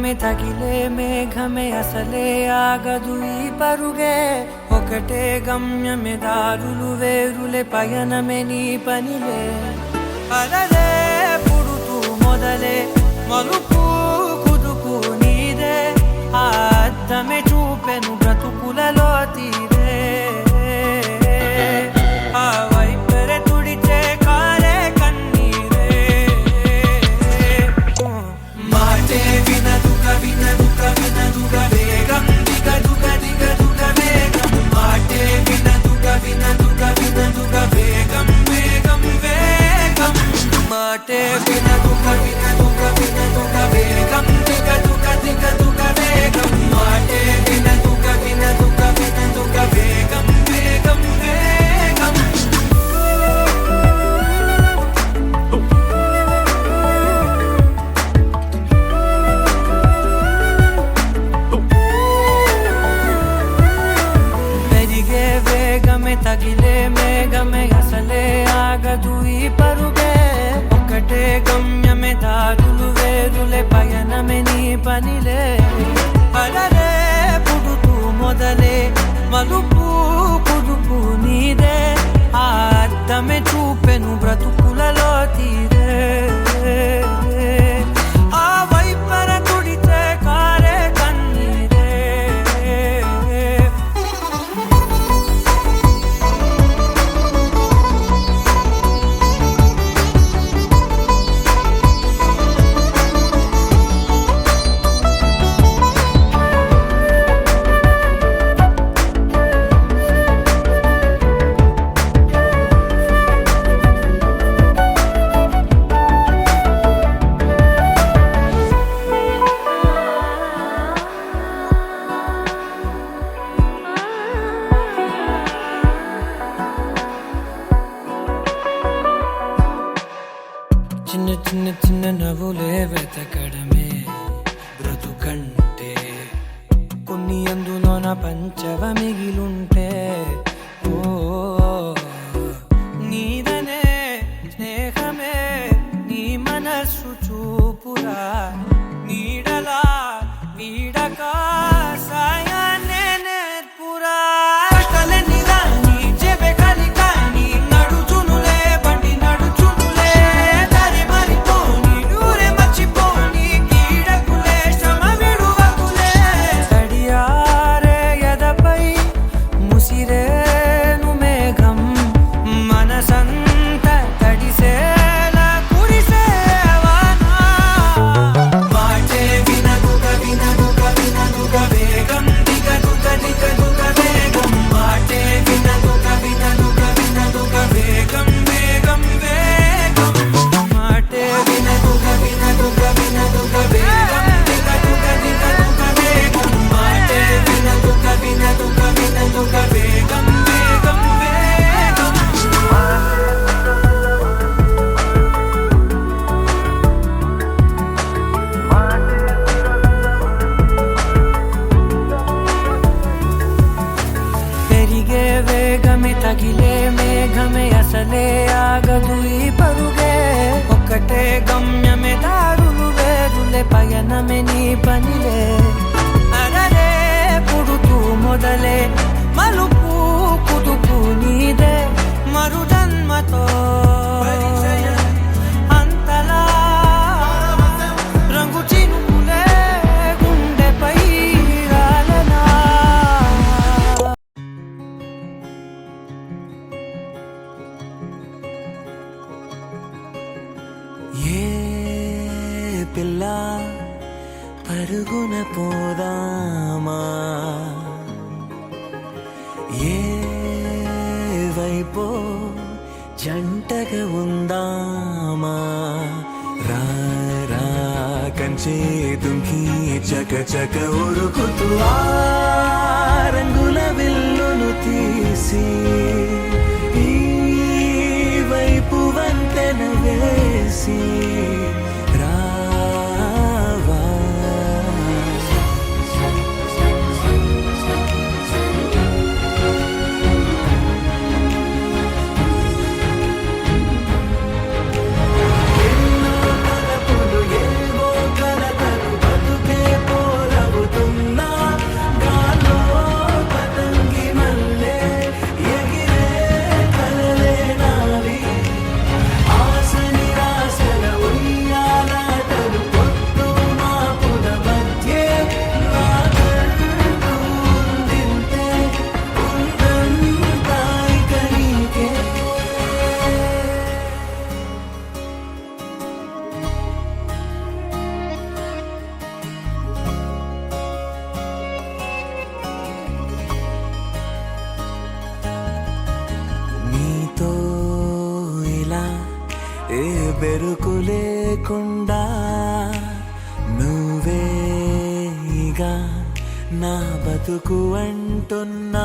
వేగమే తగిలే మేఘమే అసలే ఆగదు ఈ పరుగే ఒకటే గమ్యమే దారులు వేరులే పయనమే నీ పనిలే అలలే పుడుతూ మొదలే మలుపు కుదుపు నీదే ఆ అద్దమే చూపెను బ్రతుకులలో తీరే ఆ వైపరే తుడిచే కారే కన్నీరే మాటే వినదుక వినదుక వినదుక వేగం దిగదుక దిగదుక వేగం మాటే వినదుక వినదుక వినదుక వేగం వేగం వేగం మాటే వినదుక వినదుక వినదుక వేగం దిగదుక దిగదుక వేగం మాటే వినదుక వినదుక వినదుక వేగం వేగం వేగం పెరిగే వేగమే తగిలే మేఘమే అసలే ఆగదు ఈ పరుగే ఒకటే గమ్యమే దారులు వేరులే పయనమే నీ పనిలే అలలే పుడుతూ మొదలే మలుపు కుదుపు నీదే ఆ అద్దమే చూపెను బ్రతుకులలో తీరే ఆ వైపర తుడిచే కారే కన్నీరే చిన్న చిన్న చిన్న నవ్వులే వెతకడమే బ్రతుకంటే కొన్ని అందులోన పంచవ మిగిలుంటే ఓ నీదనే స్నేహమే నీ మనస్సు చూపురా నీడలా వీడక సాయాన్నే నేర్పురా కలని రాని చెబె కలి కాని నడుచునులే బండి నడుచునులే దరి మరిపోని ఊరే మర్చిపోని కీడకులే శ్రమ విడువకులే తడియారే ఎదపై ముసిరేను మేఘం మనసంత తడిసేలా కురిసేవానా మాటే వినదుక వినదుక వినదుక వేగం దిగదుక దిగదుక వేగం మాటే వినదుక వినదుక వినదుక వేగం వేగం వేగం మాటే వినదుక వినదుక వినదుక వేగం దిగదుక దిగదుక వేగం మాటే వినదుక వినదుక వినదుక వేగం వేగం వేగం పెరిగే వేగమే తగిలే మేఘమే అసలే ఆగదు ఈ పరుగే ఒక్కటే గమ్యమే దారులు వేరులే పయనమే నీ పనిలే అరరే పుడుతూ మొదలే మలుపు కుదుపు నీదే మరు జన్మతో అంతలా రంగు చినుకులే గుండెపై రాలనా ఏ పిల్ల పరుగున పోదామా ఏ వైపో జంటగా ఉందామా రా రా కంచే తుంకి చక చక ఉరుకుతూ ఆ రంగుల విల్లును తీసి ఈ వైపు వంతెన వేసి రావా ఎన్నో తలపులు ఏవో కలతలు బతుకే బెరుకు లేకుండా నువ్వేగా నా బతుకు అంటున్నా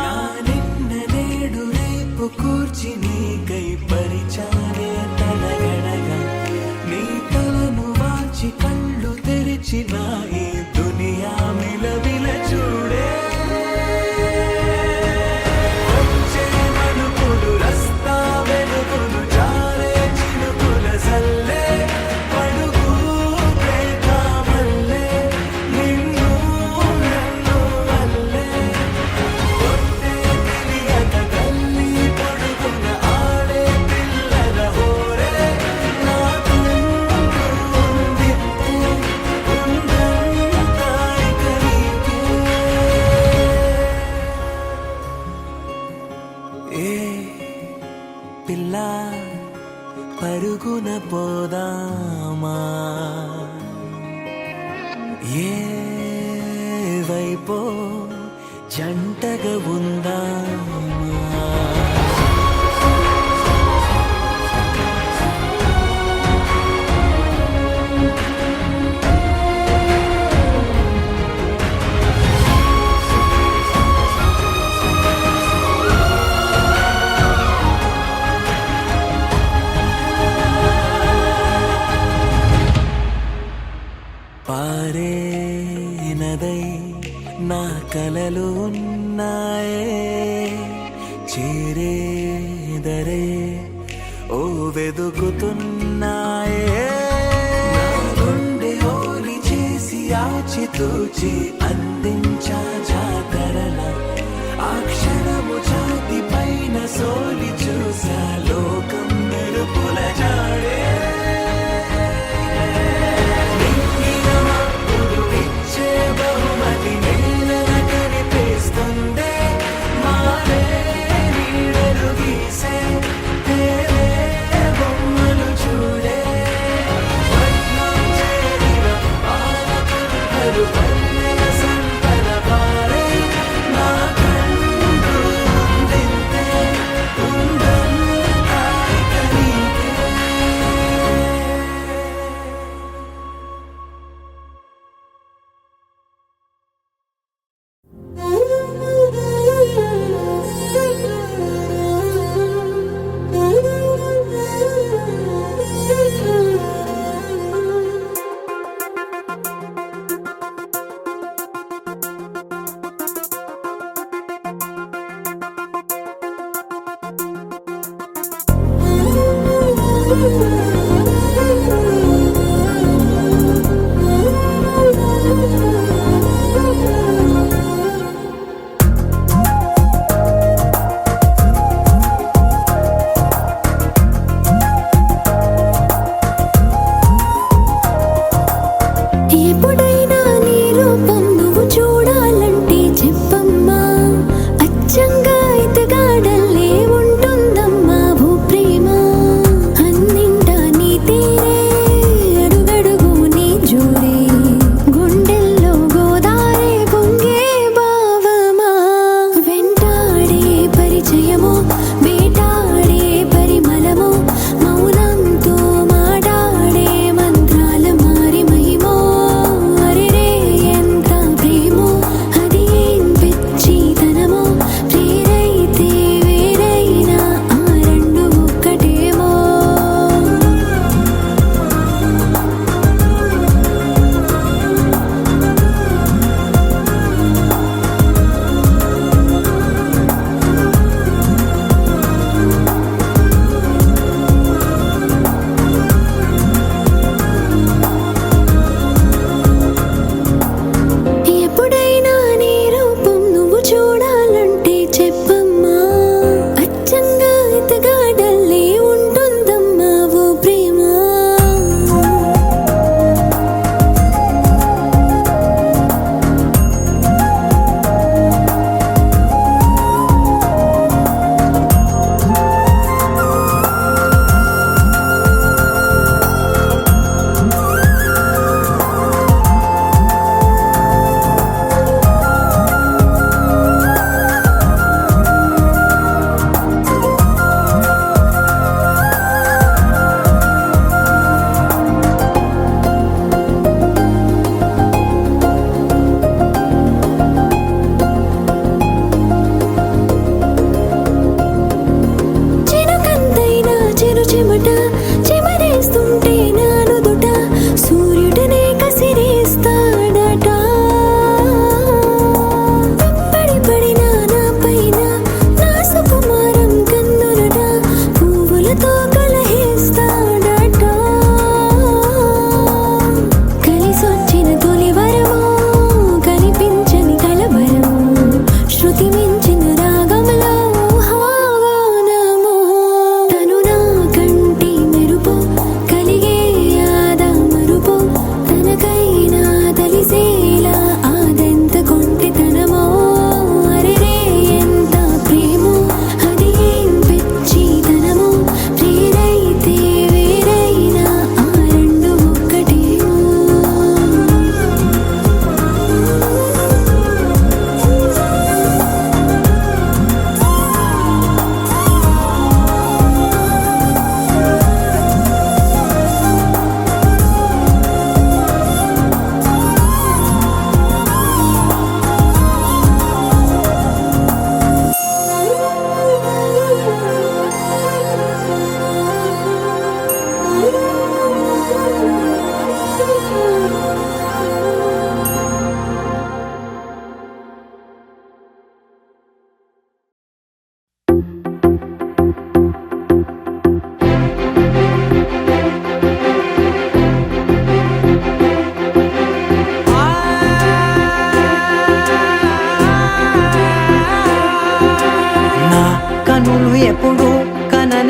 నా నిన్న నేడు రేపు కూర్చి నీకై పరిచానే తలగడగా నీ తలను వాచి కళ్ళు తెరిచిన ఈ దునియా మిలవిల చూడే వచ్చే మలుపులు రస్తా వెలుగులు జారే చినుకుల సల్లే పడుగు ప్రేమ మల్లె నిన్ను నన్ను వల్లే కొట్టే తెలియక తల్లి పొడుగున ఆడే పిల్లల హోరే నా ఉందిప్పు ఉందంతా ఇక నీకే ఏ పిల్ల పరుగున పోదామా ఏ వైపో జంటగా ఉందామా పారే నదై నా కలలు ఉన్నాయే చేరేదరే ఓ వెదుకుతున్నాయే నా గుండె ఓలి చేసి ఆచితూచి అందించా జాతరల ఆ క్షణము ఛాతి పైన సోలి చూసా లోకం మెరుపుల జాడే బహుమతి నేలన కనిపిస్తుందే మారే నీడలు గీసే తేలే బొమ్మలు చూడే పట్నం చేరిన పాలకులు పల్లెల సంతల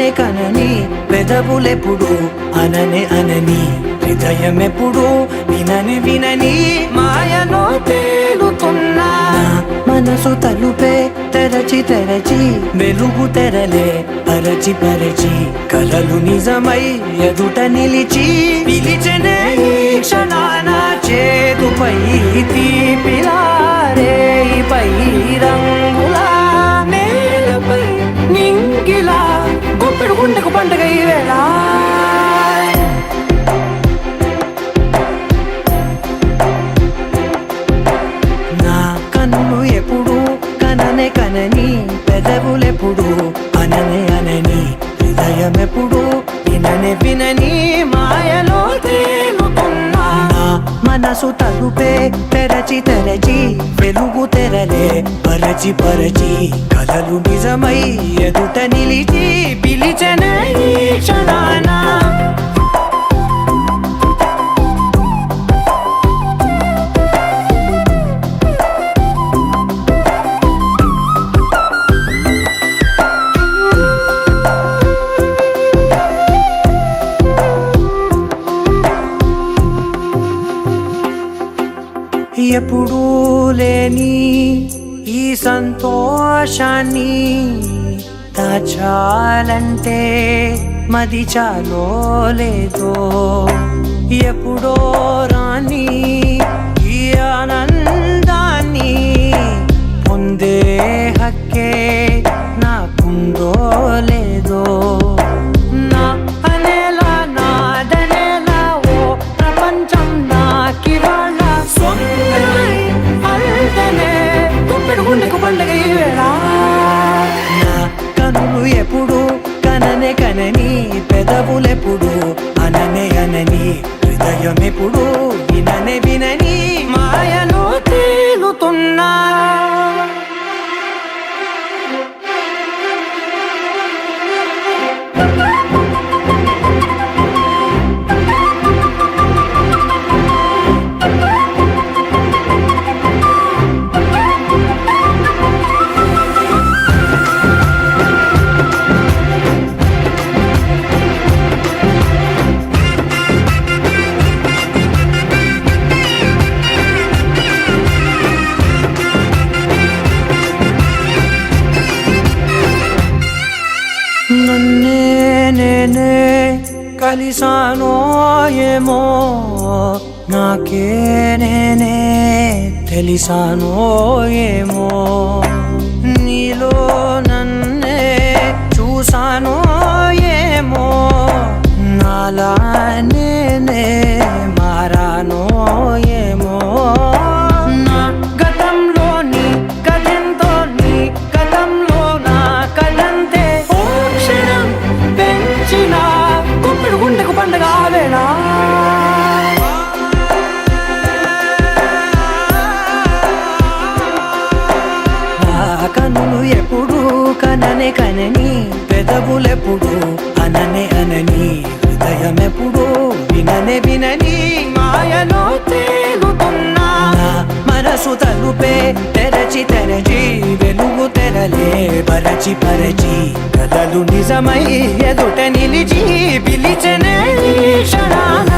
కననే కనని పెదవులెప్పుడు అననే అనని హృదయం ఎప్పుడు వినని వినని మాయలో తేలుతున్నా మనసు తలుపే తెరచి తెరచి వెలుగు తెరలే పరచి పరచి కలలు నిజమై ఎదుట నిలిచి పిలిచెనే ఈ క్షణాన చేతుపై తీపిలారేపై రంగులా నేలపై నింగిలా గుప్పెడు గుండెకు పండుగ ఈ వేళ నా కన్నులు ఎప్పుడు కననే కనని పెదవులెప్పుడు అననే అనని హృదయం ఎప్పుడు విననే వినని మాయలో తేలుతున్నా నా మనసు తలుపే తెరచి తెరచి వెలుగు తెరలే పరచి పరచి కలలు నిజమై ఎదుట నిలిచి పిలిచెనే ఈ క్షణాన ఎప్పుడూ లేని ఈ సంతోషాన్ని దాచాలంటే మది చాలో లేదో ఎప్పుడో రాని ఈ ఆనందాన్ని పొందే హక్కే నాకుందో లేదో నా అనేలా నాదనేలా ఓ ప్రపంచం నాకివాళ గుండెకు పండుగ ఈ వేళ నా కనులు ఎప్పుడు కననే కనని పెదవులెప్పుడు అననే అనని హృదయం ఎప్పుడు విననే వినని మాయలో తేలుతున్నా నన్నే నేనే కలిసానో ఏమో నాకే నేనే తెలిసానో ఏమో నీలో నన్నే చూసానో ఏమో నాలా నేనే మారానో ఏమో నా గతంలోని కథంతో నీ గతంలో నా కథంతే ఓ క్షణం పెంచిన గుప్పెడు గుండెకు పండుగ వేళ కనులు ఎప్పుడు కననే కనని పెదవులెప్పుడు అననే అనని హృదయం ఎప్పుడు విననే వినని మాయలో తేలుతున్నా మనసు తలుపే తెరచి తెరచి వెలుగు తెరలే పరచి పరచి కలలు నిజమై ఎదుట నిలిచి పిలిచెనే ఈ క్షణాన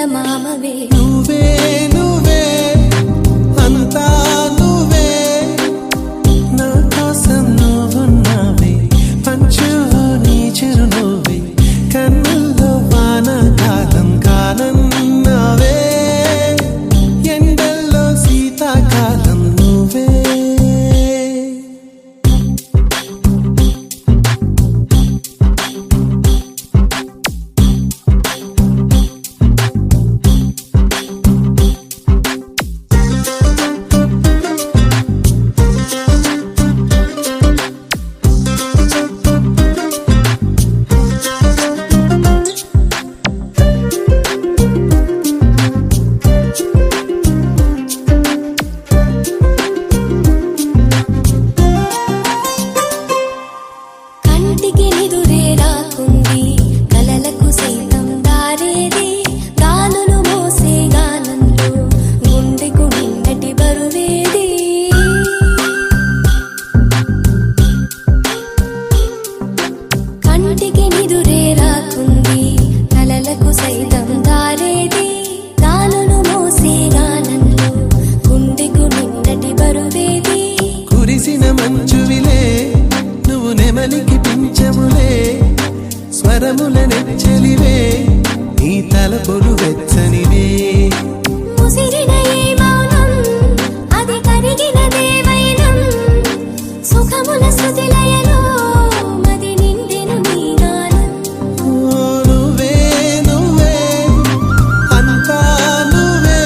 చందమామవే నువ్వే నువ్వే అంతా నువ్వే నా కోసం నువ్వున్నావే పంచువు నీ చిరునవ్వే కన్నుల్లో వాన కాలం కాలన్నావే ఎండల్లో శీతాకాలం నువ్వే కంటికి నిదురే రాకుంది కలలకు సైతం దారేది గాలులు మోసే గానంలో గుండెకు నిన్నటి బరువేది కంటికి నిదురే రాకుంది కలలకు సైతం దారేది గాలులు మోసే గానంలో గుండెకు నిన్నటి బరువేది కురిసిన మంచువిలే నువ్వు నెమలికి పించములే స్వరముల నెచ్చలివే నీ తలపులు వెచ్చనివే ముసిరిన ఈ మౌనం అది కరిగిన దేవైనం సుఖముల శృతిలయలో మది నిండెను నీ గానం ఓ నువ్వే నువ్వే అంతా నువ్వే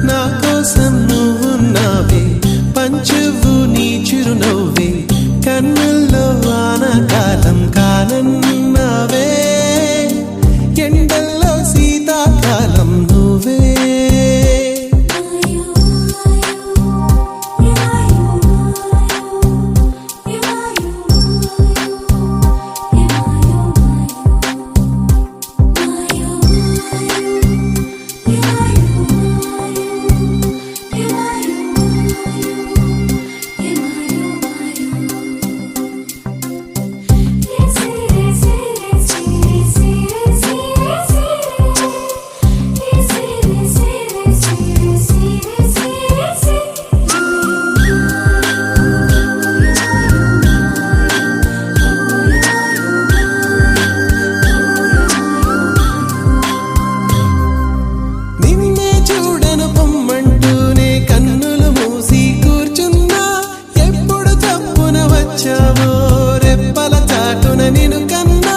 నా కోసం నువ్వున్నావే పంచువు నీ చిరునవ్వే కన్నుల్లో వాన కాలం కాలన్నావే ఎండల్లో శీతాకాలం నువ్వే నిన్నే చూడను పొమ్మంటూనే కన్నులు మూసి కూర్చున్నా ఎప్పుడు తప్పున వచ్చావో రెప్పల చాటున నిన్ను కన్నా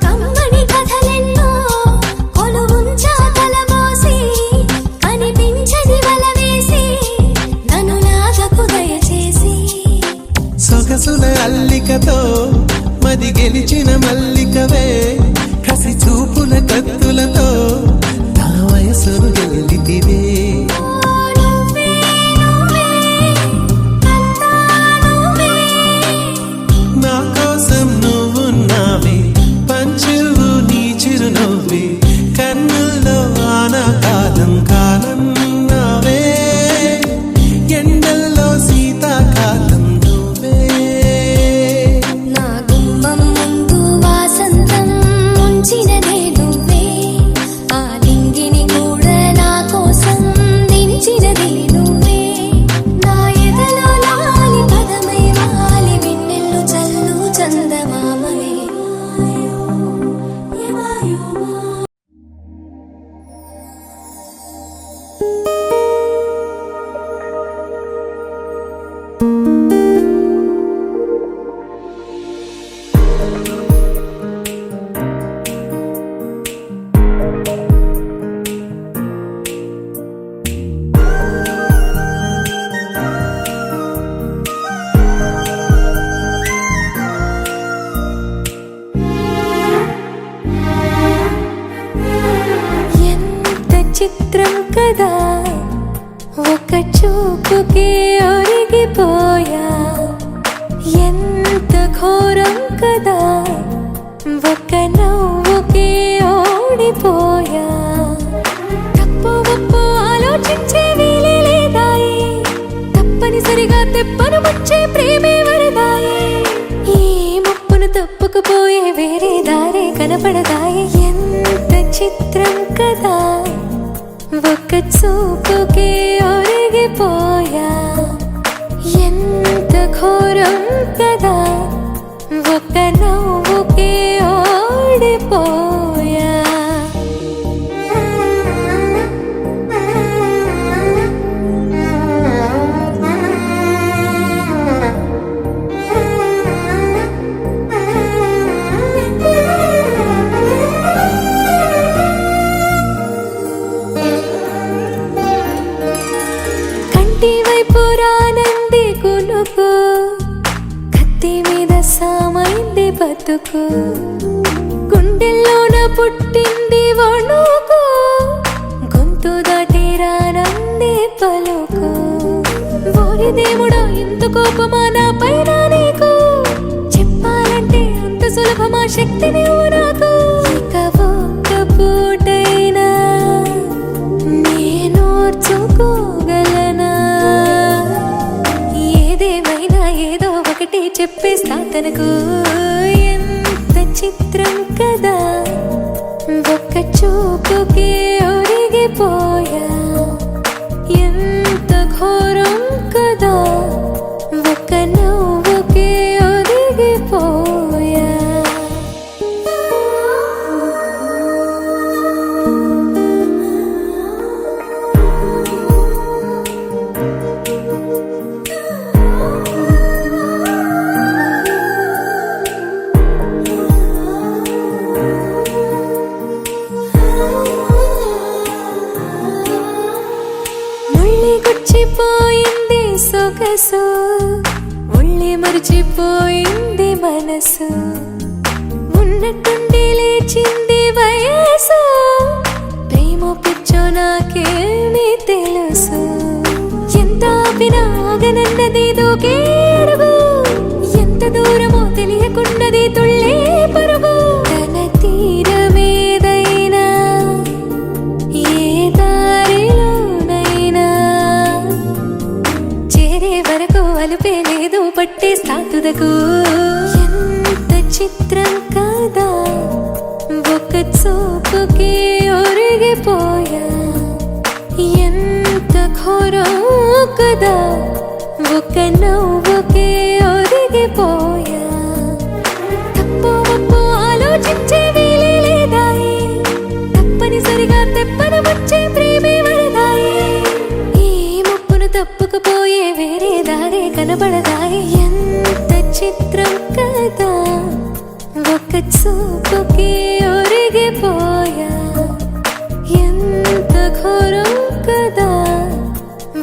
కమ్మని కథలెన్నో కొలువుంచా కలబోసి కనిపించని వల వేసి నన్ను నాగకు దయచేసి సొగసుల అల్లికతో మది గెలిచిన మల్లికవే కసి చూపుల కత్తులతో నా వయసును గెలితివే నువ్వే నువ్వే అంతా నువ్వే నా కోసం నువ్వున్నావే పంచువు నీ చిరునవ్వే కన్నుల్లో వాన కాలం కాలన్నావే ఎండల్లో శీతాకాలం నువ్వే నా గుమ్మం ముందు వాసంతం ఉంచినదే నువ్వే ఆ లింగిని కూడా నా కోసం దించినదే నువ్వే నా ఎదలో లాలి పదమై వాలి వెన్నెల్లు చల్లు చందమామవే ఎంత చిత్రం కదా ఒక చూపుకే ఒరిగిపోయా ఎంత ఘోరం కదా ఒక నవ్వుకే ఓడిపోయా తప్పు ఒప్పు ఆలోచించే వీలే లేదాయి తప్పనిసరిగా తెప్పను వచ్చే ప్రేమే వరదాయి ఈ ముప్పును తప్పుకుపోయే వేరే దారే కనపడదాయి ఎంత చిత్రం కదా ఒక్క చూపుకే ఒరిగిపోయా ఎంత ఘోరం కదా ఒక్క నవ్వుకే ఓడిపోయా కంటి వైపు రానంది కునుకు కత్తి మీద సామైంది బతుకు గుండెల్లోన పుట్టింది వణుకు గొంతు దాటి రానంది పలుకు ఓరి దేవుడా ఇంత కోపమా నా పైన నీకు చెప్పాలంటే అంత సులభమా శక్తి నీవు నాకు ఇక ఒక్క పూటైనా నేనోర్చుకోగలనా ఏదేమైనా ఏదో ఒకటి చెప్పేస్తా తనకు ఎంత చిత్రం కదా ఒక్క చూపుకే ఒరిగిపోయా ఎంత ఘోరం కదా ఒక్క నవ్వుకే ఒరిగిపోయా ముళ్ళి గుచ్చిపోయింది సొగసు ముళ్ళి మరిచిపోయింది మనసు ఉన్నట్టుండి లేచింది వయసు ప్రేమ పిచ్చో నాకేమీ తెలుసు ఎంత ఆపినా ఆగనన్నది దూకే అడుగు ఎంత దూరమో తెలియకున్నది తుళ్ళే పరుగు తన తీరమేదైనా ఏ దారిలోనైనా చేరే వరకు అలుపే లేదు పట్టేస్తా తుదకు ఎంత చిత్రం కాదా ఒక్క చూపుకే ఒరిగిపోయా ఎంత ఘోరం కదా ఒక్క నవ్వుకే ఒరిగిపోయా తప్పు ఒప్పు ఆలోచించే వీలే లేదాయి తప్పనిసరిగా తెప్పన వచ్చే ప్రేమే వరదాయి ఈ ముప్పును తప్పుకుపోయే వేరే దారే కనబడదాయి ఎంత చిత్రం కదా ఒక్క చూపుకే ఒరిగిపోయా ఎంత ఘోరం కదా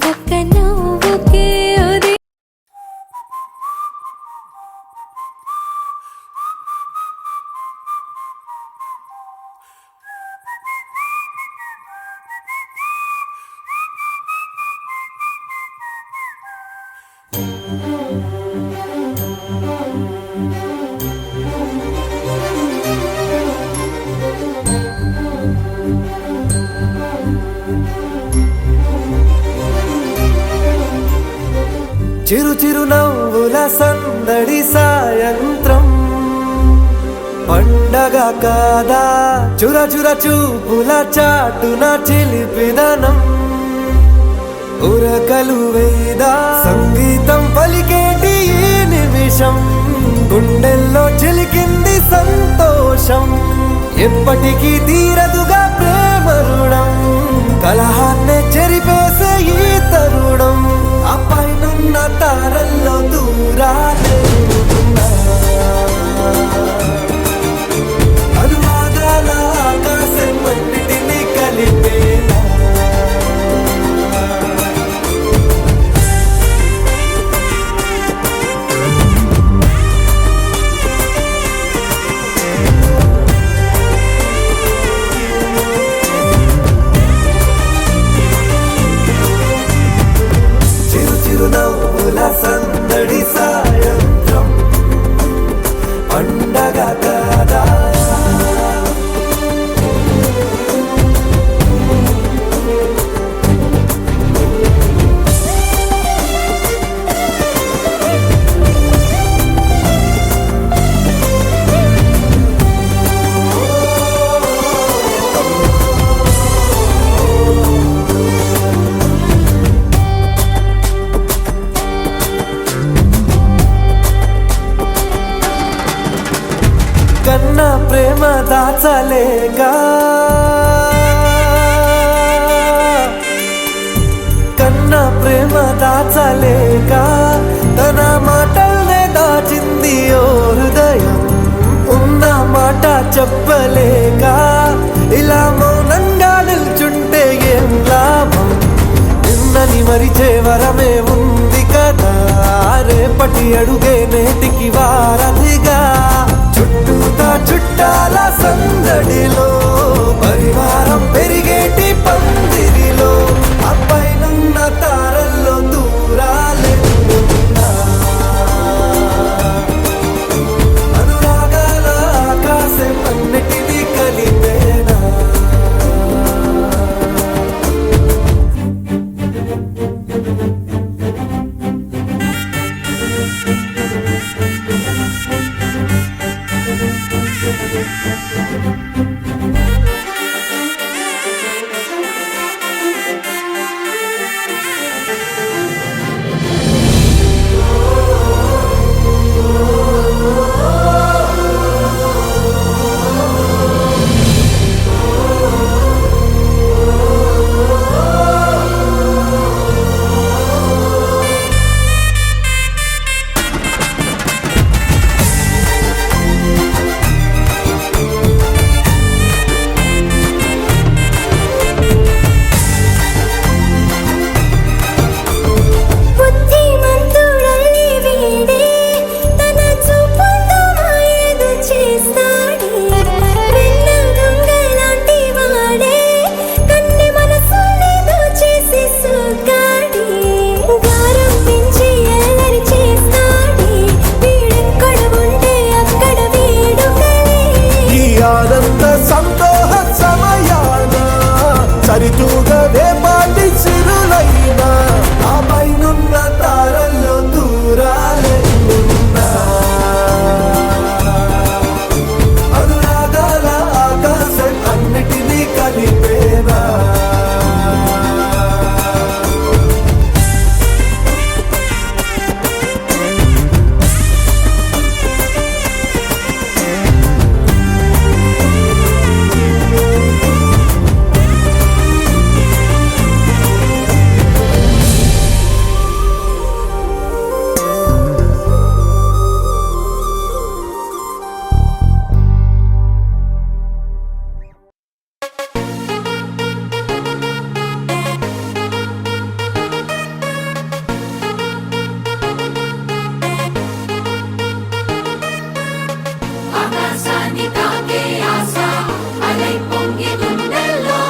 ఒక్క నవ్వుకే ఒరి చిరు చిరు నవ్వుల సందడి సాయంత్రం పండగ కాదా చుర చుర చూపుల చాటున చిలిపిదనం ఉరకలు వేదా సంగీతం పలికేటి ఈ నిమిషం గుండెల్లో చిలికింది సంతోషం ఎప్పటికీ తీరదుగా ప్రేమ రుణం కలహాన్నే చెరిపేసే ఈ తరుణం ఆ పైనున్న తారల్లో దూరాలే అనువాదాల ఆకాశం అన్నిటినీ కలిపేలా దాచలేక కన్నా ప్రేమ దాచలేక తన మాటల్నే దాచింది ఓ హృదయం ఉన్న మాట చెప్పలేక ఇలా మౌనంగా నిల్చుంటే ఏం లాభం నిన్నని మరిచే వరమే ఉంది కదా రేపటి అడుగే నేటికి వారధిగా చుట్టూతా చుట్టాల సందడిలో పరివారం పెరిగేటి పందిరిలో అప్పైనున్న తారల్లో దూరాలెన్నున్నా అనురాగాల ఆకాశం అన్నిటినీ కలిపేనా బుద్ధిమంతుడల్లి వీడే తన చూపుతో మాయేదో చేస్తాడే వెన్న దొంగలాంటి వాడే కన్ని మనసులేదో చేసి సూగాడే గారం పెంచి అల్లరి చేస్తాడే వీడెక్కడ ఉంటే అక్కడ వేడుకలే ఈ ఆనంద సంతోష సమయాన సరితూగవే పాటి సిరులైనా ఆ పైనున్న తారల్లో దూరాలెన్నున్నా అనురాగాల ఆకాశం అన్నిటినీ కలిపేనా ఆకాశాన్ని తాకే ఆశ అలై పొంగి గుండెల్లో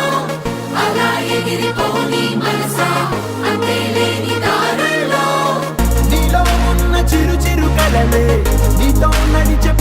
అలా ఎగిరిపోని మనసా అంతే లేని దారుల్లో నీలో ఉన్న చిరు చిరు కలలే నీతో నడిచే